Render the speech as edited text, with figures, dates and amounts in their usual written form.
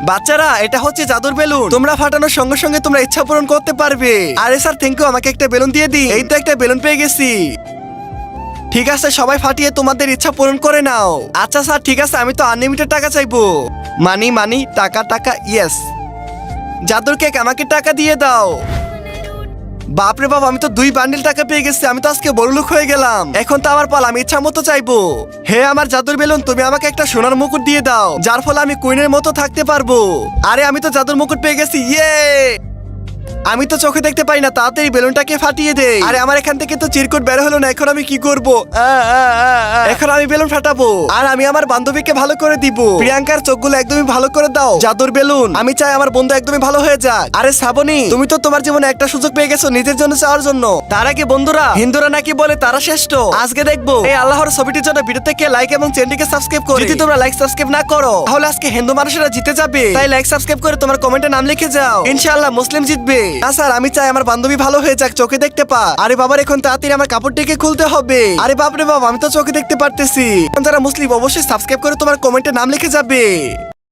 বাচ্চারা, এটা হচ্ছে জাদুর বেলুন। তোমরা ফাটানোর সঙ্গে সঙ্গে তোমরা ইচ্ছা পূরণ করতে পারবে। আরে স্যার, থ্যাংক ইউ, আমাকে একটা বেলুন দিয়ে দিন। এই তো একটা বেলুন পেয়ে গেছি। ঠিক আছে, সবাই ফাটিয়ে তোমাদের ইচ্ছা পূরণ করে নাও। আচ্ছা স্যার, ঠিক আছে, আমি তো আনলিমিটেড টাকা চাইবো। মানি মানি, টাকা টাকা, ইয়েস। জাদুর কেক, আমাকে টাকা দিয়ে দাও। বাপরে বাপ, আমি তো 2 বান্ডিল টাকা পেয়ে গেছি। আমি তো আজকে বড়লোক হয়ে গেলাম। এখন তো আমার পাল, আমি ইচ্ছা মতো চাইবো। হে আমার জাদুর বেলুন, তুমি আমাকে একটা সোনার মুকুট দিয়ে দাও, যার ফলে আমি কুইনের মতো থাকতে পারবো। আরে আমি তো জাদুর মুকুট পেয়ে গেছি, ইয়ে। আমি তো চোখে দেখতে পাই না, তাড়াতাড়ি বেলুনটাকে ফাটিয়ে দে। আরে আমার এখান থেকে তো চিরকুট বের হলো না, এখন আমি কি করব? এখন আমি বেলুন ফাটাবো, আর আমি আমার বান্ধবীকে ভালো করে দিব। প্রিয়াঙ্কার চোখগুলো একদমই ভালো করে দাও জাদুর বেলুন। আমি চাই আমার বন্ধু একদমই ভালো হয়ে যাক। আরে শ্রাবণী, তুমি তো তোমার জীবনে একটা সুযোগ পেয়ে গেছো নিজের জন্য চাওয়ার জন্য। তার আগে বন্ধুরা, হিন্দুরা নাকি বলে তারা শ্রেষ্ঠ। আজকে দেখবো এই আল্লাহর ছবিটির জন্য ভিডিও থেকে লাইক এবং চ্যানেলটিকে সাবস্ক্রাইব করো। যদি তোমরা লাইক সাবস্ক্রাইব না করো, তাহলে আজকে হিন্দু মানুষেরা জিতে যাবে। তাই লাইক সাবস্ক্রাইব করে তোমার কমেন্টে নাম লিখে যাও, ইনশাআল্লাহ মুসলিম জিতবে। স্যার, আমি চাই আমার বান্ধবী ভালো হয়ে যাক, চোখে দেখতে পা। আরে বাবার, এখন তাড়াতাড়ি আমার কাপড়টিকে খুলতে হবে। আরে বাপরে বাবা, আমি তো চোখে দেখতে পারতেছি। যারা মুসলিম অবশ্যই সাবস্ক্রাইব করে তোমার কমেন্টে নাম লিখে যাবে।